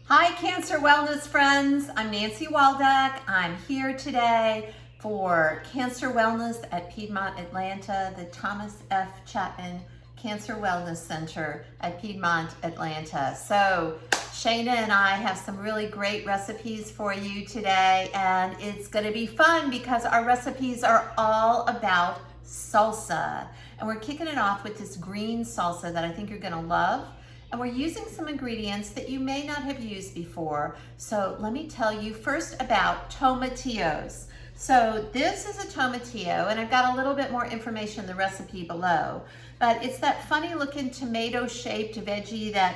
Hi, Cancer Wellness friends. I'm Nancy Waldeck. I'm here today for Cancer Wellness at Piedmont, Atlanta, the Thomas F. Chapman Cancer Wellness Center at Piedmont, Atlanta. So Shayna and I have some really great recipes for you today, and it's going to be fun because our recipes are all about salsa. And we're kicking it off with this green salsa that I think you're going to love. And we're using some ingredients that you may not have used before. So let me tell you first about tomatillos. So this is a tomatillo, and I've got a little bit more information in the recipe below. But it's that funny looking tomato-shaped veggie that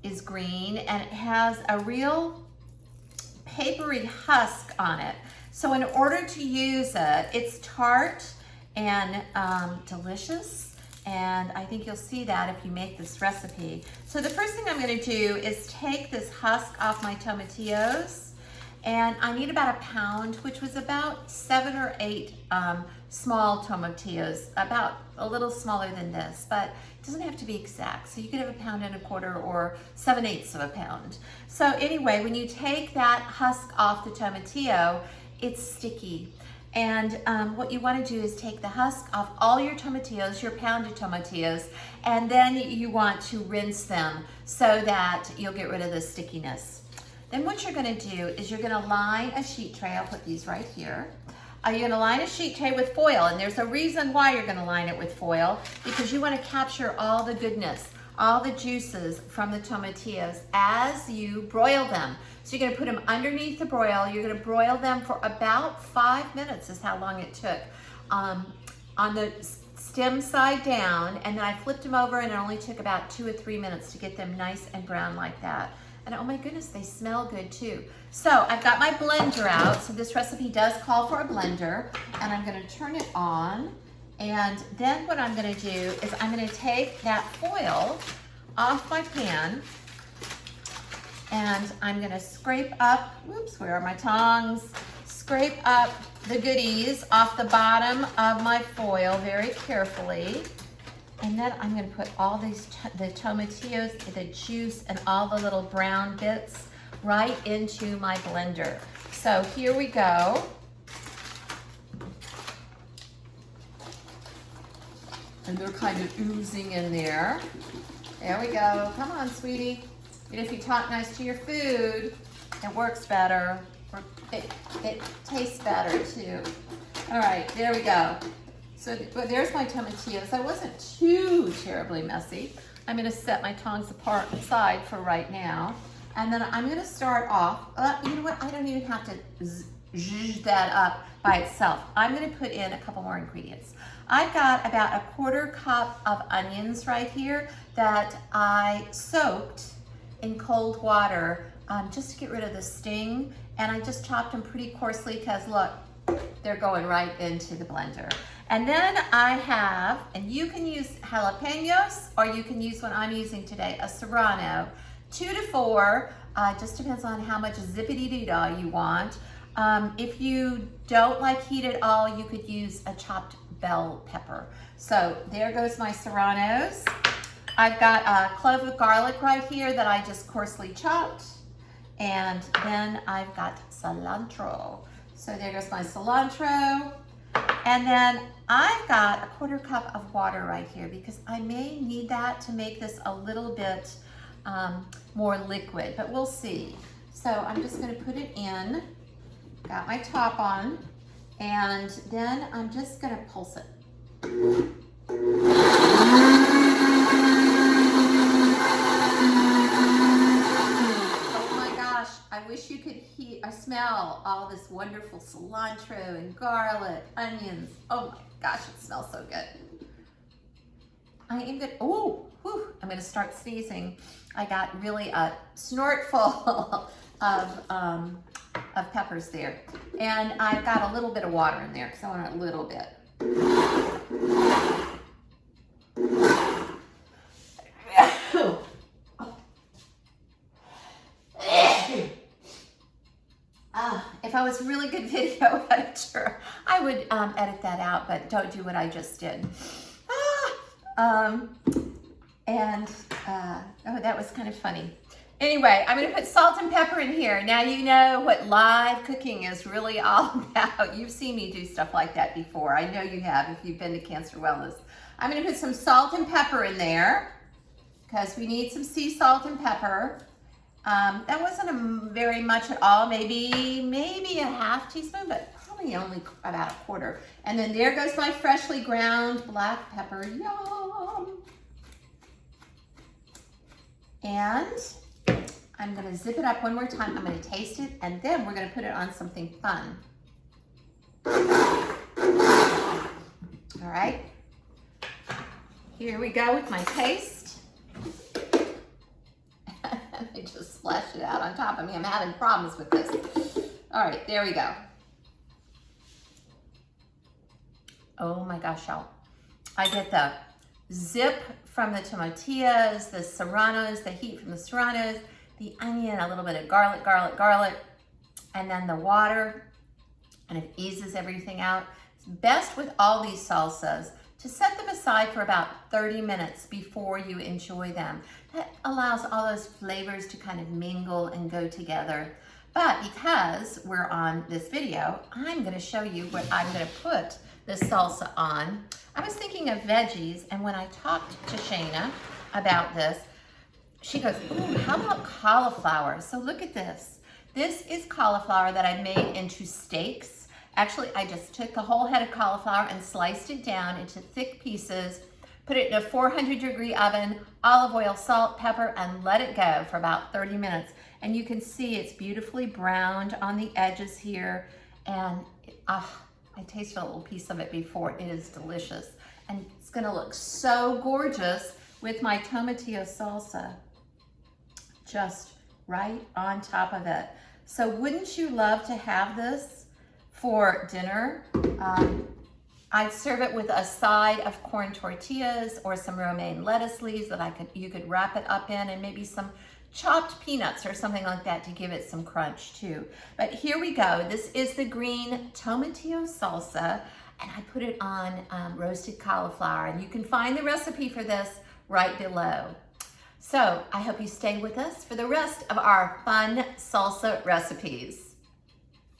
is green, and it has a real papery husk on it. So in order to use it, it's tart and delicious. And I think you'll see that if you make this recipe. So the first thing I'm gonna do is take this husk off my tomatillos, and I need about a pound, which was about 7 or 8 small tomatillos, about a little smaller than this, but it doesn't have to be exact. So you could have 1.25 pounds or 7/8 of a pound. So anyway, when you take that husk off the tomatillo, it's sticky. And what you want to do is take the husk off all your tomatillos, your pounded tomatillos, and then you want to rinse them so that you'll get rid of the stickiness. Then what you're going to do is you're going to line a sheet tray. I'll put these right here. You're going to line a sheet tray with foil, and there's a reason why you're going to line it with foil, because you want to capture all the goodness, all the juices from the tomatillos as you broil them. So you're gonna put them underneath the broil. You're gonna broil them for about 5 minutes is how long it took. On the stem side down, and then I flipped them over, and it only took about 2 or 3 minutes to get them nice and brown like that. And oh my goodness, they smell good too. So I've got my blender out. So this recipe does call for a blender, and I'm gonna turn it on. And then what I'm gonna do is I'm gonna take that foil off my pan, and I'm gonna scrape up, whoops, where are my tongs? Scrape up the goodies off the bottom of my foil very carefully. And then I'm gonna put all these, the tomatillos, the juice, and all the little brown bits right into my blender. So here we go. And they're kind of oozing in there. There we go. Come on, sweetie. And if you talk nice to your food, it works better. It tastes better too. All right, there we go. So there's my tomatillos. I wasn't too terribly messy. I'm gonna set my tongs aside for right now. And then I'm gonna start off, you know what? I don't even have to zhuzh that up by itself. I'm gonna put in a couple more ingredients. I've got about a 1/4 cup of onions right here that I soaked in cold water just to get rid of the sting. And I just chopped them pretty coarsely because look, they're going right into the blender. And then I have, and you can use jalapeños, or you can use what I'm using today, a serrano, 2 to 4, just depends on how much zippity-doo-dah you want. If you don't like heat at all, you could use a chopped bell pepper. So there goes my serranos. I've got a clove of garlic right here that I just coarsely chopped. And then I've got cilantro. So there goes my cilantro. And then I've got a 1/4 cup of water right here because I may need that to make this a little bit more liquid, but we'll see. So I'm just gonna put it in, got my top on, and then I'm just gonna pulse it. I wish you could smell all this wonderful cilantro and garlic, onions. Oh my gosh, it smells so good. I am good. Oh, I'm gonna start sneezing. I got really a snort full of peppers there. And I've got a little bit of water in there because I want a little bit. If I was a really good video editor, I would edit that out, but don't do what I just did. Oh, that was kind of funny. Anyway, I'm gonna put salt and pepper in here. Now you know what live cooking is really all about. You've seen me do stuff like that before. I know you have if you've been to Cancer Wellness. I'm gonna put some salt and pepper in there because we need some sea salt and pepper. That wasn't very much at all, maybe a half teaspoon, but probably only about a quarter. And then there goes my freshly ground black pepper, yum. And I'm gonna zip it up one more time. I'm gonna taste it, and then we're gonna put it on something fun. All right, here we go with my taste. I just splashed it out on top of me. I'm having problems with this. All right, there we go. Oh my gosh, y'all. I get the zip from the tomatillos, the serranos, the heat from the serranos, the onion, a little bit of garlic, and then the water, and it eases everything out. It's best with all these salsas to set them aside for about 30 minutes before you enjoy them. That allows all those flavors to kind of mingle and go together. But because we're on this video, I'm gonna show you what I'm gonna put this salsa on. I was thinking of veggies, and when I talked to Shayna about this, she goes, ooh, how about cauliflower? So look at this. This is cauliflower that I made into steaks. Actually, I just took the whole head of cauliflower and sliced it down into thick pieces, put it in a 400-degree oven, olive oil, salt, pepper, and let it go for about 30 minutes. And you can see it's beautifully browned on the edges here. And I tasted a little piece of it before. It is delicious. And it's gonna look so gorgeous with my tomatillo salsa just right on top of it. So wouldn't you love to have this for dinner? I'd serve it with a side of corn tortillas or some romaine lettuce leaves that you could wrap it up in, and maybe some chopped peanuts or something like that to give it some crunch too. But here we go. This is the green tomatillo salsa, and I put it on roasted cauliflower, and you can find the recipe for this right below. So I hope you stay with us for the rest of our fun salsa recipes.